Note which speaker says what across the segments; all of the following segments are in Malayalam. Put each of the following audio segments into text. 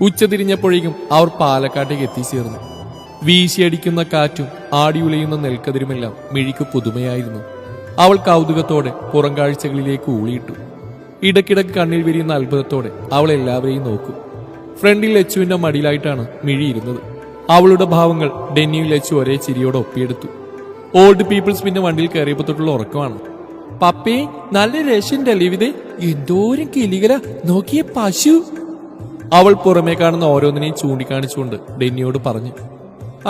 Speaker 1: ഉച്ചതിരിഞ്ഞപ്പോഴേക്കും അവർ പാലക്കാട്ടേക്ക് എത്തിച്ചേർന്നു. വീശിയടിക്കുന്ന കാറ്റും ആടിയുലയുന്ന നെൽക്കതിരുമെല്ലാം മിഴിക്ക് പുതുമയായിരുന്നു. അവൾ കൗതുകത്തോടെ പുറം കാഴ്ചകളിലേക്ക് ഊളിയിട്ടു. ഇടയ്ക്കിടയ്ക്ക് കണ്ണിൽ വിരിയുന്ന അത്ഭുതത്തോടെ അവൾ എല്ലാവരെയും നോക്കും. ഫ്രണ്ടിൽ ലച്ചുവിന്റെ മടിയിലായിട്ടാണ് മിഴി ഇരുന്നത്. അവളുടെ ഭാവങ്ങൾ ഡെന്നിയും ലച്ചു ഒരേ ചിരിയോടെ ഒപ്പിയെടുത്തു. ഓൾഡ് പീപ്പിൾസ് പിന്നെ വണ്ടിയിൽ കയറിയപ്പോ തൊട്ടുള്ള ഉറക്കമാണ്. പപ്പേ, നല്ല രക്ഷണ്ടല്ലേ ഇത്? എന്തോരം കിളികര, നോക്കിയ പശു. അവൾ പുറമേ കാണുന്ന ഓരോന്നിനെയും ചൂണ്ടിക്കാണിച്ചുകൊണ്ട് ഡെന്നിയോട് പറഞ്ഞു.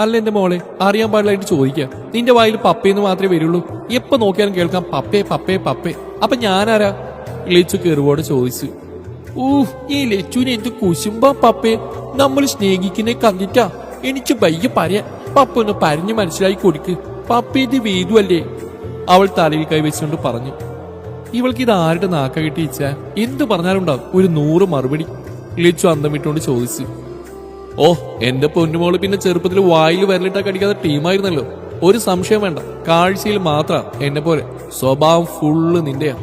Speaker 1: അല്ല എന്റെ മോളെ, അറിയാൻ പാടില്ലായിട്ട് ചോദിക്കാം. നിന്റെ വായിൽ പപ്പയെന്ന് മാത്രമേ വരുള്ളൂ. എപ്പോ നോക്കിയാലും കേൾക്കാം പപ്പേ പപ്പേ പപ്പേ. അപ്പൊ ഞാനാരാ? ലച്ചു കെറുവോട് ചോദിച്ചു. ഈ ലച്ചുവിനെ എന്ത് കുശുമ്പാ പപ്പേ. നമ്മൾ സ്നേഹിക്കുന്നെ കണ്ടിട്ടാ. എനിക്ക് വയ്യ പറയാൻ. പപ്പ ഒന്ന് പറഞ്ഞു മനസ്സിലായി കൊടുക്ക്. പപ്പേന്റെ വേദു അല്ലേ? അവൾ തലയിൽ കൈവച്ചുകൊണ്ട് പറഞ്ഞു. ഇവൾക്ക് ഇത് ആരുടെ നാക്ക കിട്ടിയിച്ച? എന്ത് പറഞ്ഞാലുണ്ടാവും ഒരു 100 മറുപടി. ലച്ചു അന്തം വിട്ടുകൊണ്ട് ചോദിച്ചു. ഓ, എന്റെ പൊന്നുമോള് പിന്നെ ചെറുപ്പത്തിൽ വായിൽ വരലിട്ടാ കടിക്കാത്ത ടീമായിരുന്നല്ലോ. ഒരു സംശയം വേണ്ട, കാഴ്ചയിൽ മാത്ര എന്നെ പോലെ. സ്വഭാവം ഫുള്ള് നിന്റെയാ.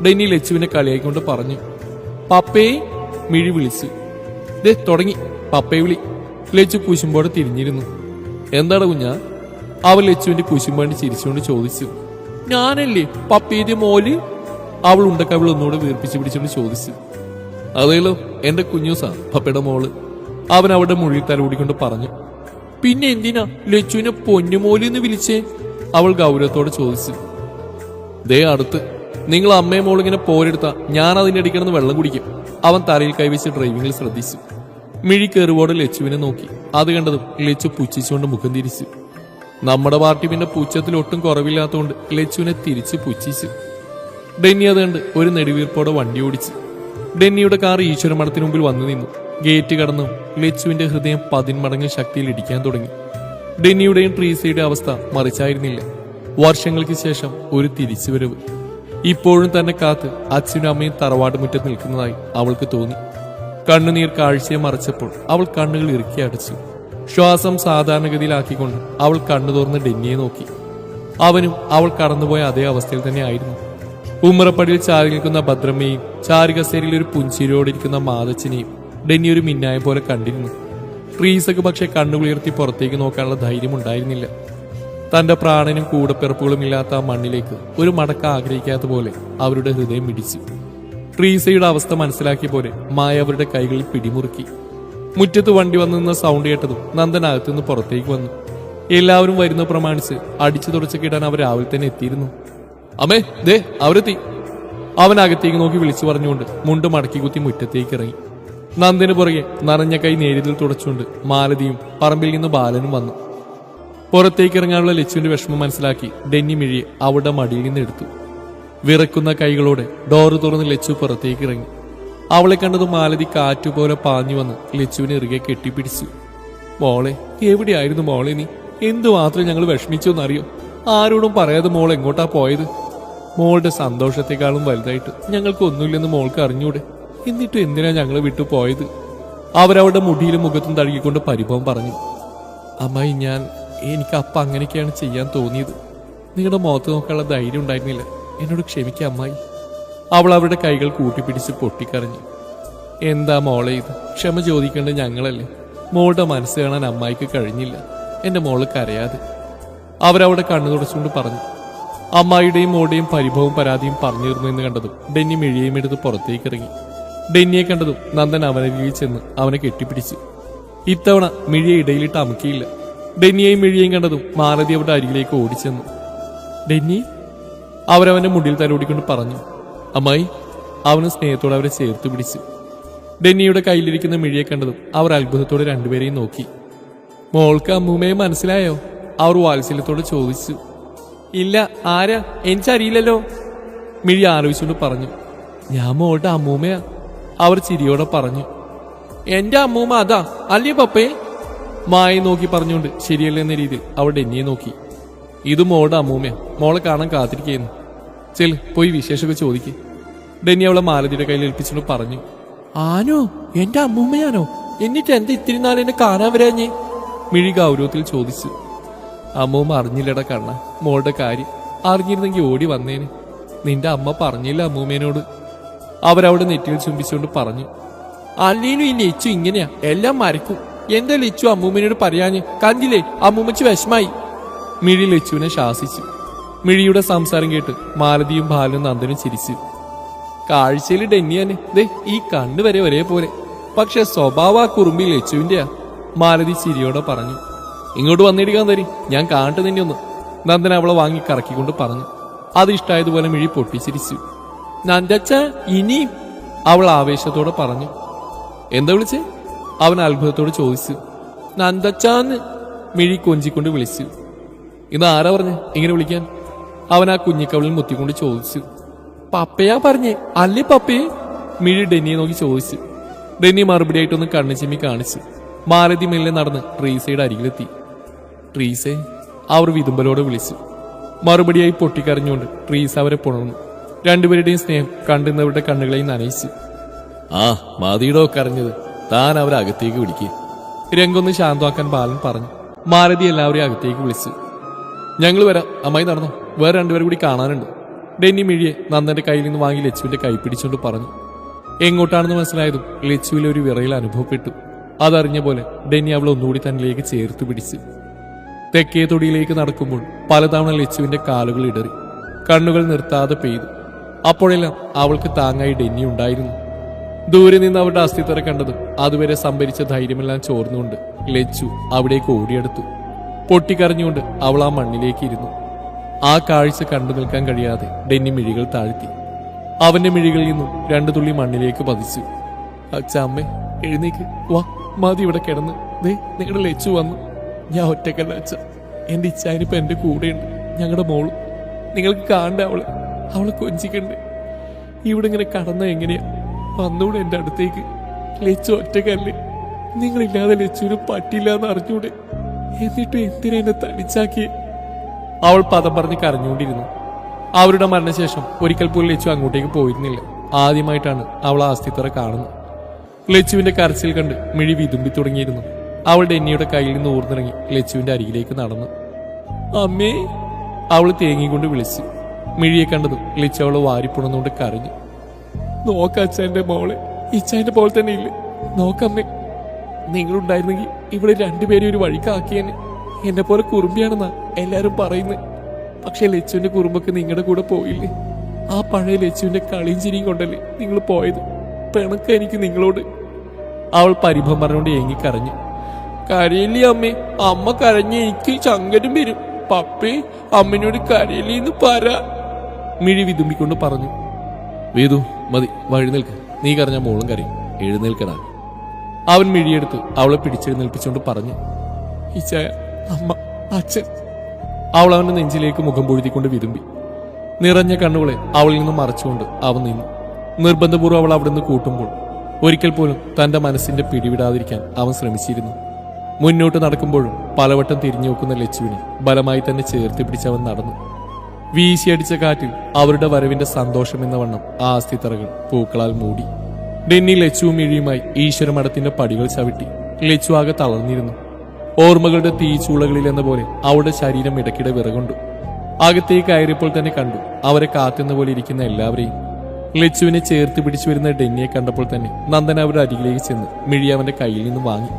Speaker 1: ഡെന്നി ലച്ചുവിനെ കളിയായിക്കൊണ്ട് പറഞ്ഞു. പപ്പേ, മിഴി വിളിച്ചു. ദേ തുടങ്ങി പപ്പേ വിളി. ലച്ചു കുശുമ്പോടെ തിരിഞ്ഞിരുന്നു. എന്താടാ കുഞ്ഞാ? അവൾ ലച്ചുവിന്റെ കുശുമ്പാണ്ടി ചിരിച്ചുകൊണ്ട് ചോദിച്ചു. ഞാനല്ലേ പപ്പേന്റെ മോല്? അവൾ ഉണ്ടക്കവിൾ ഒന്നുകൂടെ വീർപ്പിച്ചു പിടിച്ചുകൊണ്ട് ചോദിച്ചു. അതേലോ, എന്റെ കുഞ്ഞൂസാ പപ്പയുടെ മോള്. അവൻ അവിടെ മുഴുവൻ തലോടിക്കൊണ്ട് പറഞ്ഞു. പിന്നെ എന്തിനാ ലച്ചുവിനെ പൊന്നുമോലി എന്ന് വിളിച്ചേ? അവൾ ഗൗരവത്തോടെ ചോദിച്ചു. ദേ അടുത്ത് നിങ്ങൾ അമ്മയും മോളിങ്ങനെ പോരെടുത്താ ഞാൻ അതിന്റെ അടിക്കിടന്ന് വെള്ളം കുടിക്കും. അവൻ തലയിൽ കൈവച്ച് ഡ്രൈവിംഗിൽ ശ്രദ്ധിച്ചു. മിഴി കയറുവോടെ ലച്ചുവിനെ നോക്കി. അത് കണ്ടതും ലച്ചു പുച്ഛിച്ചുകൊണ്ട് മുഖം തിരിച്ചു. നമ്മുടെ പാർട്ടി പിന്നെ പുച്ഛത്തിൽ ഒട്ടും കുറവില്ലാത്തതുകൊണ്ട് ലച്ചുവിനെ തിരിച്ച് പുച്ഛിച്ചു. ഡെന്നി അത് കണ്ട് ഒരു നെടുവീർപ്പോടെ വണ്ടി ഓടിച്ചു. ഡെന്നിയുടെ കാർ ഈശ്വരമഠത്തിന് മുമ്പിൽ വന്നു നിന്നു. ഗേറ്റ് കടന്നും ലച്ചുവിന്റെ ഹൃദയം 10 മടങ്ങ് ശക്തിയിൽ ഇടിക്കാൻ തുടങ്ങി. ഡെന്നിയുടെയും ട്രീസയുടെ അവസ്ഥ മറിച്ചായിരുന്നില്ല. വർഷങ്ങൾക്ക് ശേഷം ഒരു തിരിച്ചുവരവ്. ഇപ്പോഴും തന്നെ കാത്ത് അച്ഛനും അമ്മയും തറവാട് മുറ്റത്ത് നിൽക്കുന്നതായി അവൾക്ക് തോന്നി. കണ്ണുനീർ കാഴ്ചയെ മറച്ചപ്പോൾ അവൾ കണ്ണുകൾ ഇറുക്കി അടച്ചു. ശ്വാസം സാധാരണഗതിയിലാക്കിക്കൊണ്ട് അവൾ കണ്ണു തുറന്ന് ഡെന്നിയെ നോക്കി. അവനും അവൾ കടന്നുപോയ അതേ അവസ്ഥയിൽ തന്നെ ആയിരുന്നു. ഉമ്മറപ്പടിയിൽ ചാരി നിൽക്കുന്ന ഭദ്രമ്മയും ചാരുകസേരയിൽ ഒരു പുഞ്ചിരിയോടിരിക്കുന്ന മാതച്ചനെയും ഡെന്നി ഒരു മിന്നായം പോലെ കണ്ടിരുന്നു. ട്രീസക്ക് പക്ഷെ കണ്ണുകളുയർത്തി പുറത്തേക്ക് നോക്കാനുള്ള ധൈര്യം ഉണ്ടായിരുന്നില്ല. തന്റെ പ്രാണനും കൂടപ്പിറപ്പുകളും ഇല്ലാത്ത ആ മണ്ണിലേക്ക് ഒരു മടക്ക ആഗ്രഹിക്കാത്ത പോലെ അവരുടെ ഹൃദയം ഇടിച്ചു. ട്രീസയുടെ അവസ്ഥ മനസ്സിലാക്കിയ പോലെ മായ അവരുടെ കൈകളിൽ പിടിമുറുക്കി. മുറ്റത്ത് വണ്ടി വന്നു നിന്ന സൗണ്ട് കേട്ടതും നന്ദൻ അകത്തുനിന്ന് പുറത്തേക്ക് വന്നു. എല്ലാവരും വരുന്ന പ്രമാണിച്ച് അടിച്ചു തുടച്ചൊക്കെ അവർ രാവിലെ തന്നെ എത്തിയിരുന്നു. അമ്മേ, ദേ അവരെത്തി. അവൻ അകത്തേക്ക് നോക്കി വിളിച്ചു പറഞ്ഞുകൊണ്ട് മുണ്ട് മടക്കി കുത്തി മുറ്റത്തേക്ക് ഇറങ്ങി. നന്ദന് പുറകെ നനഞ്ഞ കൈ നേരിൽ തുടച്ചുകൊണ്ട് മാലതിയും പറമ്പിൽ നിന്ന് ബാലനും വന്നു. പുറത്തേക്ക് ഇറങ്ങാനുള്ള ലച്ചുവിന്റെ വിഷമം മനസ്സിലാക്കി ഡെന്നി മിഴിയെ അവളുടെ മടിയിൽ നിന്ന് എടുത്തു. വിറക്കുന്ന കൈകളോടെ ഡോറ് തുറന്ന് ലച്ചു പുറത്തേക്ക് ഇറങ്ങി. അവളെ കണ്ടതും മാലതി കാറ്റുപോലെ പാഞ്ഞു വന്ന് ലച്ചുവിനെ ഇറുകെ കെട്ടിപ്പിടിച്ചു. മോളെ, എവിടെയായിരുന്നു മോളെ നീ? എന്തുമാത്രം ഞങ്ങൾ വിഷമിച്ചോന്നറിയോ? ആരോടും പറയാതെ മോൾ എങ്ങോട്ടാ പോയത്? മോളുടെ സന്തോഷത്തെക്കാളും വലുതായിട്ട് ഞങ്ങൾക്ക് ഒന്നുമില്ലെന്ന് മോൾക്ക് അറിഞ്ഞൂടെ? എന്നിട്ടും എന്തിനാ ഞങ്ങൾ വിട്ടു പോയത്? അവരവരുടെ മുടിയിലും മുഖത്തും തഴുകിക്കൊണ്ട് പരിഭവം പറഞ്ഞു. അമ്മായി, എനിക്ക് അപ്പം അങ്ങനെയൊക്കെയാണ് ചെയ്യാൻ തോന്നിയത്. നിങ്ങളുടെ മുഖത്ത് നോക്കാനുള്ള ധൈര്യം ഉണ്ടായിരുന്നില്ല. എന്നോട് ക്ഷമിക്കാം അമ്മായി. അവൾ അവരുടെ കൈകൾ കൂട്ടിപ്പിടിച്ച് പൊട്ടിക്കരഞ്ഞു. എന്താ മോളെ ഇത്? ക്ഷമ ചോദിക്കേണ്ടത് ഞങ്ങളല്ലേ? മോളുടെ മനസ്സ് കാണാൻ അമ്മായിക്ക് കഴിഞ്ഞില്ല. എന്റെ മോള് കരയാതെ. അവരവിടെ കണ്ണു തുടച്ചുകൊണ്ട് പറഞ്ഞു. അമ്മായിയുടെയും മോളുടെയും പരിഭവവും പരാതിയും പറഞ്ഞിരുന്നു എന്ന് കണ്ടതും ഡെന്നി മിഴിയും എടുത്ത് പുറത്തേക്ക് ഇറങ്ങി. ഡെന്നിയെ കണ്ടതും നന്ദൻ അവനരികിൽ ചെന്ന് അവനെ കെട്ടിപ്പിടിച്ചു. ഇത്തവണ മിഴിയെ ഇടയിലിട്ട് അമുക്കിയില്ല. ഡെന്നിയെയും മിഴിയെയും കണ്ടതും മാലതി അവരുടെ അരികിലേക്ക് ഓടിച്ചെന്നു. ഡെന്നി, അവരവന്റെ മുടിയിൽ തലോടിക്കൊണ്ട് പറഞ്ഞു. അമ്മായി. അവന് സ്നേഹത്തോടെ അവരെ ചേർത്ത് പിടിച്ചു. ഡെന്നിയുടെ കയ്യിലിരിക്കുന്ന മിഴിയെ കണ്ടതും അവർ അത്ഭുതത്തോടെ രണ്ടുപേരെയും നോക്കി. മോൾക്ക് അമ്മൂമ്മയെ മനസ്സിലായോ? അവർ വാത്സല്യത്തോടെ ചോദിച്ചു. ഇല്ല, ആരാ? എനിക്കറിയില്ലല്ലോ. മിഴി ആലോചിച്ചുകൊണ്ട് പറഞ്ഞു. ഞാൻ മോളുടെ അമ്മൂമ്മയാ. അവർ ചിരിയോടെ പറഞ്ഞു. എന്റെ അമ്മൂമ്മ അതാ അല്ലേ പപ്പേ? മായ നോക്കി പറഞ്ഞുകൊണ്ട് ശരിയല്ലെന്ന രീതിയിൽ അവൾ ഡെന്നിയെ നോക്കി. ഇത് മോളുടെ അമ്മൂമ്മയാ. മോളെ കാണാൻ കാത്തിരിക്കുന്നു. ചെല്, പോയി വിശേഷമൊക്കെ ചോദിക്ക്. ഡെന്നി അവളെ മാലതിയുടെ കയ്യിൽ ഏൽപ്പിച്ചുകൊണ്ട് പറഞ്ഞു. ആനോ? എന്റെ അമ്മൂമ്മയാണോ? എന്നിട്ട് എന്താ ഇത്തിരി നാൾ എന്നെ കാണാൻ വരാഞ്ഞേ? മിഴി ഗൗരവത്തിൽ ചോദിച്ചു. അമ്മൂമ്മ അറിഞ്ഞില്ലട കണ്ണ മോളുടെ കാര്യം. അറിഞ്ഞിരുന്നെങ്കിൽ ഓടി വന്നേന്. നിന്റെ അമ്മ പറഞ്ഞില്ല അമ്മൂമ്മേനോട്. അവരവിടെ നെറ്റിയിൽ ചുംബിച്ചുകൊണ്ട് പറഞ്ഞു. അല്ലേനും ഈ ലച്ചു ഇങ്ങനെയാ, എല്ലാം മരക്കും. എന്താ ലച്ചു അമ്മൂമ്മനോട് പറയാഞ്ഞ്? കണ്ടില്ലേ അമ്മൂമ്മച്ച് വിഷമായി. മിഴി ലച്ചുവിനെ ശാസിച്ചു. മിഴിയുടെ സംസാരം കേട്ട് മാലതിയും ബാലനും നന്ദനും ചിരിച്ചു. കാഴ്ചയിൽ ഡെന്നിയാന് ദേ ഈ കണ്ണ് വരെ ഒരേപോലെ, പക്ഷെ സ്വഭാവ ആ കുറുമ്പി ലച്ചുവിന്റെയാ. മാലതി ചിരിയോടെ പറഞ്ഞു. ഇങ്ങോട്ട് വന്നിടിക്കാൻ തരി, ഞാൻ കാണട്ടെ നിന്നെ ഒന്ന്. നന്ദൻ അവളെ വാങ്ങി കറക്കിക്കൊണ്ട് പറഞ്ഞു. അത് ഇഷ്ടായതുപോലെ മിഴി പൊട്ടിച്ചിരിച്ചു. നന്ദച്ച ഇനിയും, അവൾ ആവേശത്തോടെ പറഞ്ഞു. എന്താ വിളിച്ചേ? അവൻ അത്ഭുതത്തോട് ചോദിച്ചു. നന്ദച്ചാന്ന് മിഴി കൊഞ്ചിക്കൊണ്ട് വിളിച്ചു. ഇന്ന് ആരാ പറഞ്ഞേ ഇങ്ങനെ വിളിക്കാൻ? അവൻ ആ കുഞ്ഞിക്കവളിൽ മുത്തിക്കൊണ്ട് ചോദിച്ചു. പപ്പയാ പറഞ്ഞേ, അല്ലേ പപ്പയെ? മിഴി ഡെന്നിയെ നോക്കി ചോദിച്ചു. ഡെന്നി മറുപടിയായിട്ടൊന്ന് കണ്ണു ചിമ്മി കാണിച്ചു. മാലതി മെല്ലെ നടന്ന് ട്രീസയുടെ അരികിലെത്തി. ട്രീസേ, അവർ വിതുമ്പലോടെ വിളിച്ചു. മറുപടിയായി പൊട്ടിക്കരഞ്ഞുകൊണ്ട് ട്രീസ അവരെ പുണർന്നു. രണ്ടുപേരുടെയും സ്നേഹം കണ്ടുന്നവരുടെ കണ്ണുകളെയും നനയിച്ചു. ആ മതിയിടോ കരഞ്ഞത്, താൻ അവരെ അകത്തേക്ക് വിളിക്കുക. രംഗൊന്ന് ശാന്തമാക്കാൻ ബാലൻ പറഞ്ഞു. മാലതി എല്ലാവരെയും അകത്തേക്ക് വിളിച്ചു. ഞങ്ങൾ വരാം, അമ്മായി നടന്നോ, വേറെ രണ്ടുപേരും കൂടി കാണാനുണ്ട്. ഡെന്നി മിഴിയെ നന്ദന്റെ കയ്യിൽ നിന്ന് വാങ്ങി ലച്ചുവിന്റെ കൈ പിടിച്ചുകൊണ്ട് പറഞ്ഞു. എങ്ങോട്ടാണെന്ന് മനസ്സിലായതും ലച്ചുവിലെ ഒരു വിറയിൽ അനുഭവപ്പെട്ടു. അതറിഞ്ഞ പോലെ ഡെന്നി അവളെ ഒന്നുകൂടി തന്നിലേക്ക് ചേർത്ത് പിടിച്ചു. തെക്കേ തൊടിയിലേക്ക് നടക്കുമ്പോൾ പലതവണ ലച്ചുവിന്റെ കാലുകൾ ഇടറി. കണ്ണുകൾ നിർത്താതെ പെയ്തു. അപ്പോഴെല്ലാം അവൾക്ക് താങ്ങായി ഡെന്നി ഉണ്ടായിരുന്നു. ദൂരെ നിന്ന് അവരുടെ അസ്ഥിത്തറ കണ്ടതും അതുവരെ സംഭരിച്ച ധൈര്യമെല്ലാം ചോർന്നുകൊണ്ട് ലച്ചു അവിടേക്ക് ഓടിയെടുത്തു. പൊട്ടിക്കരഞ്ഞുകൊണ്ട് അവൾ ആ മണ്ണിലേക്ക് ഇരുന്നു. ആ കാഴ്ച കണ്ടു നിൽക്കാൻ കഴിയാതെ ഡെന്നി മിഴികൾ താഴ്ത്തി. അവന്റെ മിഴികളിൽ നിന്നും രണ്ടു തുള്ളി മണ്ണിലേക്ക് പതിച്ചു. അച്ഛ, അമ്മേ എഴുന്നേക്ക്, വാ, മതി ഇവിടെ കിടന്ന്. ദേ നിങ്ങളുടെ ലച്ചു വന്നു. ഞാൻ ഒറ്റക്കല്ല അച്ഛ, എന്റെ ഇച്ഛാനിപ്പോ എന്റെ കൂടെയുണ്ട്. ഞങ്ങളുടെ മോളും. നിങ്ങൾക്ക് കാണണ്ട അവളെ കൊഞ്ചിക്കണ്ടേ? ഇവിടെ ഇങ്ങനെ കടന്ന എങ്ങനെയാ? വന്നൂടെ എന്റെ അടുത്തേക്ക്. ലച്ചു ഒറ്റക്കല്ലേ? നിങ്ങളില്ലാതെ ലച്ചുവിന് പറ്റില്ലാന്ന് അറിഞ്ഞൂടെ? എന്നിട്ട് എന്തിനാ എന്നെ തനിച്ചാക്കിയേ? അവൾ പദം പറഞ്ഞ് കരഞ്ഞുകൊണ്ടിരുന്നു. അവരുടെ മരണശേഷം ഒരിക്കൽ പോലും ലച്ചു അങ്ങോട്ടേക്ക് പോയിരുന്നില്ല. ആദ്യമായിട്ടാണ് അവൾ ആ അസ്ഥിത്തറ കാണുന്നത്. ലച്ചുവിന്റെ കരച്ചിൽ കണ്ട് മിഴി വിതുമ്പി തുടങ്ങിയിരുന്നു. അവൾ ഡെന്നിയുടെ കയ്യിൽ നിന്ന് ഊർന്നിറങ്ങി ലച്ചുവിന്റെ അരികിലേക്ക് നടന്നു. അമ്മേ, അവൾ തേങ്ങിക്കൊണ്ട് വിളിച്ചു. മിഴിയെ കണ്ടതും ലച്ചു അവളെ വാരിപ്പുണർന്നുകൊണ്ട് കരഞ്ഞു. നോക്കച്ഛന്റെ മോളെ, ഇച്ചാന്റെ പോലെ തന്നെ ഇല്ലേ? നോക്കമ്മേ, നിങ്ങളുണ്ടായിരുന്നെങ്കിൽ ഇവിടെ രണ്ടുപേരും ഒരു വഴിക്കാക്കിയേനെ. എന്നെ പോലെ കുറുമ്പിയാണെന്നാ എല്ലാരും പറയുന്നത്. പക്ഷെ ലച്ചുവിന്റെ കുറുമ്പൊക്കെ നിങ്ങളുടെ കൂടെ പോയില്ലേ? ആ പഴയ ലച്ചുവിന്റെ കളിയും ചിരിയും കൊണ്ടല്ലേ നിങ്ങൾ പോയത്? പിണക്ക എനിക്ക് നിങ്ങളോട്. അവൾ പരിഭവം പറഞ്ഞുകൊണ്ട് ഏങ്ങിക്കരഞ്ഞു. കരയില്ലേ അമ്മേ? അമ്മ കരഞ്ഞ എനിക്ക് ചങ്കരം വരും. പപ്പേ, അമ്മനോട് കരയില്ലേ എന്ന് പറ. മിഴി വിതുമ്പിക്കൊണ്ട് പറഞ്ഞു. വേദു മതി, വഴി നിൽക്ക്. നീ കരഞ്ഞ മോളും കരയും. എഴുന്നേൽക്കടാ. അവൻ മിഴിയെടുത്ത് അവളെ പിടിച്ചെഴുന്നേൽപ്പിച്ചുകൊണ്ട് പറഞ്ഞു. ഇച്ചായ, അമ്മ, അച്ഛൻ. അവൾ അവന്റെ നെഞ്ചിലേക്ക് മുഖം പൊഴുതിക്കൊണ്ട് വിതുമ്പി. നിറഞ്ഞ കണ്ണുകളെ അവളിൽ നിന്ന് മറച്ചുകൊണ്ട് അവൻ നിന്നു. നിർബന്ധപൂർവ്വം അവൾ അവിടെ നിന്ന് കൂട്ടുമ്പോൾ ഒരിക്കൽ പോലും തന്റെ മനസ്സിന്റെ പിടിവിടാതിരിക്കാൻ അവൻ ശ്രമിച്ചിരുന്നു. മുന്നോട്ട് നടക്കുമ്പോഴും പലവട്ടം തിരിഞ്ഞു നോക്കുന്ന ലച്ചുവിനെ ബലമായി തന്നെ ചേർത്ത് പിടിച്ചവൻ നടന്നു. വീശിയടിച്ച കാറ്റിൽ അവരുടെ വരവിന്റെ സന്തോഷമെന്ന വണ്ണം ആ അസ്ഥിത്തറകൾ പൂക്കളാൽ മൂടി. ഡെന്നി ലച്ചുവും മിഴിയുമായി ഈശ്വരമഠത്തിന്റെ പടികൾ ചവിട്ടി. ലച്ചു ആകെ തളർന്നിരുന്നു. ഓർമ്മകളുടെ തീച്ചൂളകളിൽ എന്ന പോലെ അവളുടെ ശരീരം ഇടയ്ക്കിടെ വിറകൊണ്ടു. അകത്തേക്ക് കയറിയപ്പോൾ തന്നെ കണ്ടു അവരെ കാത്തുന്ന പോലെ ഇരിക്കുന്ന എല്ലാവരെയും. ലച്ചുവിനെ ചേർത്ത് പിടിച്ചു വരുന്ന ഡെന്നിയെ കണ്ടപ്പോൾ തന്നെ നന്ദൻ അവരുടെ അരികിലേക്ക് ചെന്ന് മിഴി അവന്റെ കയ്യിൽ നിന്ന് വാങ്ങി.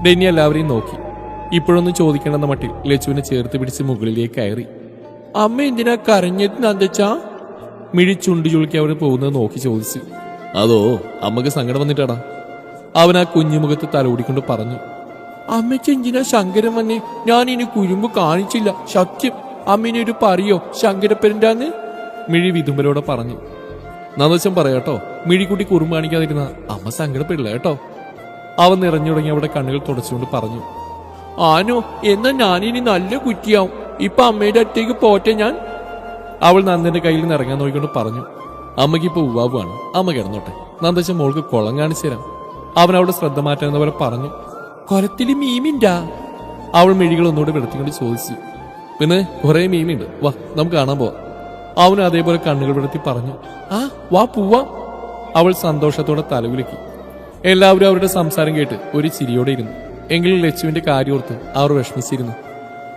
Speaker 1: ഡെന്നി എല്ലാവരെയും നോക്കി. ഇപ്പോഴൊന്നും ചോദിക്കണമെന്ന മട്ടിൽ ലച്ചുവിനെ ചേർത്ത് പിടിച്ച് മുകളിലേക്ക് കയറി. അമ്മ എന്തിനാ കരഞ്ഞത് നന്ദച്ചാ? മിഴി ചുണ്ടു ചുളുക്കി അവർ പോകുന്നത് നോക്കി ചോദിച്ചു. അതോ അമ്മക്ക് സങ്കടം വന്നിട്ടാടാ. അവൻ ആ കുഞ്ഞുമുഖത്ത് തലോടിക്കൊണ്ട് പറഞ്ഞു. അമ്മയ്ക്ക് എന്തിനാ ശങ്കരം വന്നേ? ഞാൻ ഇനി കുരുമ്പ് കാണിച്ചില്ല, സത്യം. അമ്മേനൊരു പറയോ ശങ്കരപ്പരന്റാന്ന്? മിഴി വിതുമ്പലോടെ പറഞ്ഞു. നന്ദച്ചൻ പറയാട്ടോ, മിഴിക്കുട്ടി കുറുമ്പ് കാണിക്കാതിരുന്ന അമ്മ സങ്കടപ്പെടില്ല കേട്ടോ. അവൻ നിറഞ്ഞു തുടങ്ങി അവിടെ കണ്ണുകൾ തുടച്ചുകൊണ്ട് പറഞ്ഞു. ആനോ, എന്നാ ഞാനിനി നല്ല കുറ്റിയാവും. ഇപ്പൊ അമ്മയുടെ അടുത്തേക്ക് പോട്ടെ ഞാൻ. അവൾ നന്ദന്റെ കയ്യിൽ നിന്ന് ഇറങ്ങാൻ നോക്കിക്കൊണ്ട് പറഞ്ഞു. അമ്മയ്ക്ക് ഇപ്പൊ ഉവാവാണ്, അമ്മ കിടന്നോട്ടെ. നന്ദച്ചൻ മോൾക്ക് കുളം കാണിച്ചു തരാം. അവൻ അവളുടെ ശ്രദ്ധ മാറ്റാവുന്ന പോലെ പറഞ്ഞു. കൊലത്തില് മീമിൻറ്റാ? അവൾ മിഴികൾ ഒന്നുകൂടെ വെളുത്തിക്കൊണ്ട് ചോദിച്ചു. പിന്നെ കുറെ മീനുണ്ട്, വാ നമുക്ക് കാണാൻ പോവാം. അവന് അതേപോലെ കണ്ണുകൾ വെളുത്തി പറഞ്ഞു. ആ വാ പോവാ. അവൾ സന്തോഷത്തോടെ തലവിലക്കി. എല്ലാവരും അവരുടെ സംസാരം കേട്ട് ഒരു ചിരിയോടെ ഇരുന്നു. എങ്കിലും ലച്ചുവിന്റെ കാര്യോർത്ത് അവർ വിഷമിച്ചിരുന്നു.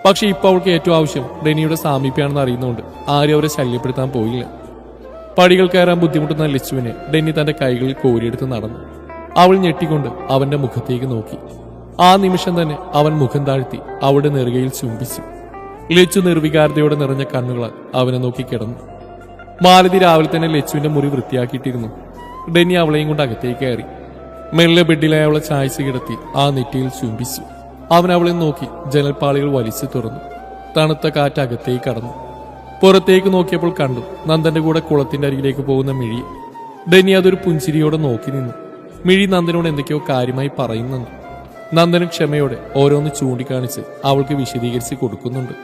Speaker 1: പക്ഷെ ഇപ്പൊ അവൾക്ക് ഏറ്റവും ആവശ്യം ഡെന്നിയുടെ സാമീപ്യാണെന്ന് അറിയുന്നതുകൊണ്ട് ആരും അവരെ ശല്യപ്പെടുത്താൻ പോയില്ല. പടികൾ കയറാൻ ബുദ്ധിമുട്ടുന്ന ലച്ചുവിനെ ഡെന്നി തന്റെ കൈകളിൽ കോരിയെടുത്ത് നടന്നു. അവൾ ഞെട്ടിക്കൊണ്ട് അവന്റെ മുഖത്തേക്ക് നോക്കി. ആ നിമിഷം തന്നെ അവൻ മുഖം താഴ്ത്തി അവളുടെ നെറുകയിൽ ചുംബിച്ചു. ലച്ചു നിർവികാരതയോടെ നിറഞ്ഞ കണ്ണുകളാൽ അവനെ നോക്കി കിടന്നു. മാലതി രാവിലെ തന്നെ ലച്ചുവിന്റെ മുറി വൃത്തിയാക്കിയിട്ടിരുന്നു. ഡെന്നി അവളെയും കൊണ്ട് അകത്തേക്ക് കയറി. മെല്ലെ ബെഡിലായി അവളെ ചായച്ച് കിടത്തി ആ നെറ്റിയിൽ ചുംബിച്ചു. അവൻ അവളെ നോക്കി ജനൽപ്പാളികൾ വലിച്ചു തുറന്നു. തണുത്ത കാറ്റ് അകത്തേക്ക് കടന്നു. പുറത്തേക്ക് നോക്കിയപ്പോൾ കണ്ടു നന്ദന്റെ കൂടെ കുളത്തിന്റെ അരികിലേക്ക് പോകുന്ന മിഴി. ഡെന്നി അതൊരു പുഞ്ചിരിയോടെ നോക്കി നിന്നു. മിഴി നന്ദനോട് എന്തൊക്കെയോ കാര്യമായി പറയുന്നുണ്ട്. നന്ദന് ക്ഷമയോടെ ഓരോന്ന് ചൂണ്ടിക്കാണിച്ച് അവൾക്ക് വിശദീകരിച്ച് കൊടുക്കുന്നുണ്ട്.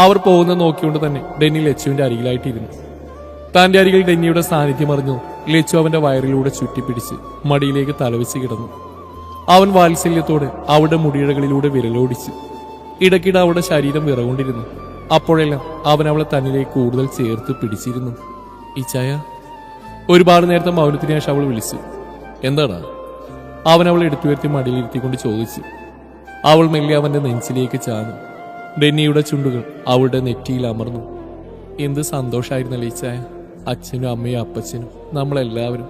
Speaker 1: അവർ പോകുന്ന നോക്കിക്കൊണ്ട് തന്നെ ഡെന്നി ലച്ചുവിന്റെ അരികിലായിട്ടിരുന്നു. തന്റെ അരികിൽ ഡെന്നിയുടെ സാന്നിധ്യം അറിഞ്ഞു ലച്ചു അവന്റെ വയറിലൂടെ ചുറ്റിപ്പിടിച്ച് മടിയിലേക്ക് തലവെച്ച് കിടന്നു. അവൻ വാത്സല്യത്തോടെ അവളുടെ മുടിയിഴകളിലൂടെ വിരലോടിച്ചു. ഇടയ്ക്കിടെ അവളുടെ ശരീരം വിറകൊണ്ടിരുന്നു. അപ്പോഴെല്ലാം അവൻ അവളെ തന്നിലേക്ക് കൂടുതൽ ചേർത്ത് പിടിച്ചിരുന്നു. ഇച്ചായ, ഒരുപാട് നേരത്തെ മൗനത്തിന് ശേഷം അവൾ വിളിച്ചു. എന്താടാ? അവൻ അവളെ എടുത്തുയർത്തി മടിയിലിരുത്തിക്കൊണ്ട് ചോദിച്ചു. അവൾ മെല്ലെ അവന്റെ നെഞ്ചിലേക്ക് ചാഞ്ഞു. ഡെന്നിയുടെ ചുണ്ടുകൾ അവളുടെ നെറ്റിയിൽ അമർന്നു. എന്ത് സന്തോഷമായിരുന്നല്ലേ ഇച്ചായ. അച്ഛനും അമ്മയും അപ്പച്ചനും നമ്മളെല്ലാവരും.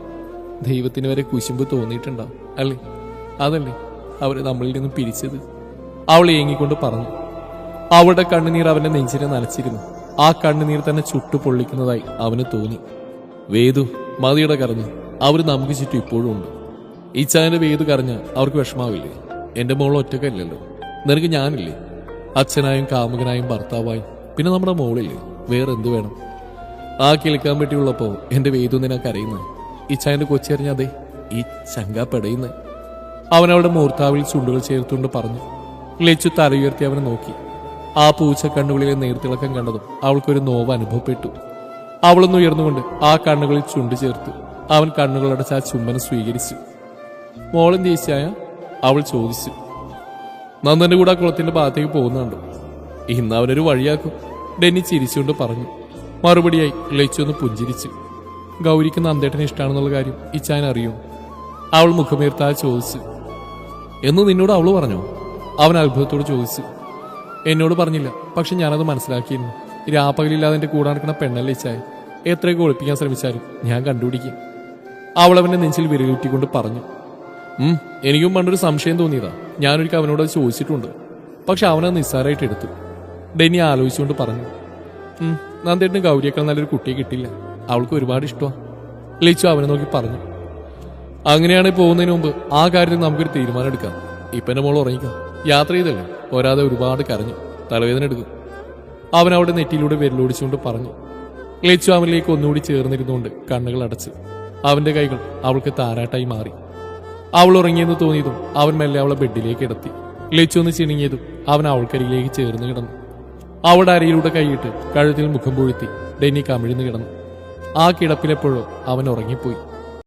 Speaker 1: ദൈവത്തിന് വരെ കുശുമ്പ് തോന്നിയിട്ടുണ്ടാവും അല്ലേ? അതല്ലേ അവരെ നമ്മളിൽ നിന്നും പിരിച്ചത്? അവൾ ഏങ്ങിക്കൊണ്ട് പറഞ്ഞു. അവളുടെ കണ്ണുനീർ അവന്റെ നെഞ്ചിനെ നനച്ചിരുന്നു. ആ കണ്ണുനീർ തന്നെ ചുട്ടു പൊള്ളിക്കുന്നതായി അവന് തോന്നി. വേദു, മതിയുടെ കരഞ്ഞു. അവർ നമുക്ക് ചുറ്റും ഇപ്പോഴും ഉണ്ട്. ഇച്ചായന്റെ വേദു കരഞ്ഞ അവർക്ക് വിഷമാവില്ലേ? എന്റെ മോൾ ഒറ്റക്കല്ലല്ലോ, നിനക്ക് ഞാനില്ലേ? അച്ഛനായും കാമുകനായും ഭർത്താവായും പിന്നെ നമ്മുടെ മോളില്ലേ? വേറെന്ത് വേണം? ആ കേൾക്കാൻ പറ്റിയുള്ളപ്പോ എന്റെ വേദു നിന്നെ കരയുന്നത്. ഇച്ചായന്റെ കൊച്ചറിഞ്ഞ അതെ ഈ ചങ്ക പെടയുന്നത്. അവൻ അവളുടെ മൂർത്താവിൽ ചുണ്ടുകൾ ചേർത്തുകൊണ്ട് പറഞ്ഞു. ലച്ചു തലയുയർത്തി അവനെ നോക്കി. ആ പൂച്ച കണ്ണുകളിലെ നേർത്തിളക്കം കണ്ടതും അവൾക്കൊരു നോവ് അനുഭവപ്പെട്ടു. അവളൊന്ന് ഉയർന്നുകൊണ്ട് ആ കണ്ണുകളിൽ ചുണ്ടു ചേർത്തു. അവൻ കണ്ണുകളടച്ച് ആ ചുംബനം സ്വീകരിച്ചു. മോളും ദേശീയായ അവൾ ചോദിച്ചു. നന്ദന്റെ കൂടെ ആ കുളത്തിന്റെ ഭാഗത്തേക്ക് പോകുന്നുണ്ടോ? ഇന്ന് അവനൊരു വഴിയാക്കും, ഡെന്നി ചിരിച്ചുകൊണ്ട് പറഞ്ഞു. മറുപടിയായി ലച്ചു ഒന്ന് പുഞ്ചിരിച്ചു. ഗൗരിക്ക് നന്ദേട്ടനെ ഇഷ്ടമാണെന്നുള്ള കാര്യം ഇച്ചായൻ അറിയും? അവൾ മുഖമേർത്താതെ ചോദിച്ചു. എന്ന് നിന്നോട് അവള് പറഞ്ഞോ? അവൻ അത്ഭുതത്തോട് ചോദിച്ചു. എന്നോട് പറഞ്ഞില്ല, പക്ഷെ ഞാനത് മനസ്സിലാക്കിയിരുന്നു. രാപ്പകലില്ലാതെ എന്റെ കൂടെ നടക്കുന്ന പെണ്ണല്ലേ ഇച്ചായ. എത്രയൊക്കെ ഒളിപ്പിക്കാൻ ശ്രമിച്ചാലും ഞാൻ കണ്ടുപിടിക്കും. അവൾ അവന്റെ നെഞ്ചിൽ വിരലൂറ്റിക്കൊണ്ട് പറഞ്ഞു. എനിക്കും പണ്ടൊരു സംശയം തോന്നിയതാ. ഞാനൊരിക്കൽ അവനോട് അത് ചോദിച്ചിട്ടുണ്ട്, പക്ഷെ അവനത് നിസ്സാരമായിട്ട് എടുത്തു. ഡെന്നി ആലോചിച്ചുകൊണ്ട് പറഞ്ഞു. നന്ദേട്ടിന് ഗൗരിയേക്കാൾ നല്ലൊരു കുട്ടിയെ കിട്ടില്ല. അവൾക്ക് ഒരുപാട് ഇഷ്ടമാണ്. ലച്ചു അവനെ നോക്കി പറഞ്ഞു. അങ്ങനെയാണെങ്കിൽ പോകുന്നതിന് മുമ്പ് ആ കാര്യത്തിൽ നമുക്കൊരു തീരുമാനം എടുക്കാം. ഇപ്പൊ എന്റെ മോൾ ഉറങ്ങിക്കാം. യാത്ര ചെയ്തല്ലേ, പോരാതെ ഒരുപാട് കരഞ്ഞു, തലവേദന എടുക്കും. അവൻ അവിടെ നെറ്റിയിലൂടെ വിരലോടിച്ചുകൊണ്ട് പറഞ്ഞു. ലച്ചു അവനിലേക്ക് ഒന്നുകൂടി ചേർന്നിരുന്നുകൊണ്ട് കണ്ണുകൾ അടച്ചു. അവന്റെ കൈകൾ അവൾക്ക് താരാട്ടായി മാറി. അവൾ ഉറങ്ങിയെന്ന് തോന്നിയതും അവൻ മെല്ലെ അവളെ ബെഡിലേക്ക് കിടത്തി. ലച്ചു ഒന്ന് ചിണുങ്ങിയതും അവൻ അവൾക്കരികിലേക്ക് ചേർന്ന് കിടന്നു. അവളുടെ അരയിലൂടെ കൈയിട്ട് കഴുത്തിൽ മുഖം പൊഴുത്തി ഡെന്നി കമിഴ്ന്നു കിടന്നു. ആ കിടപ്പിലെപ്പോഴോ അവൻ ഉറങ്ങിപ്പോയി.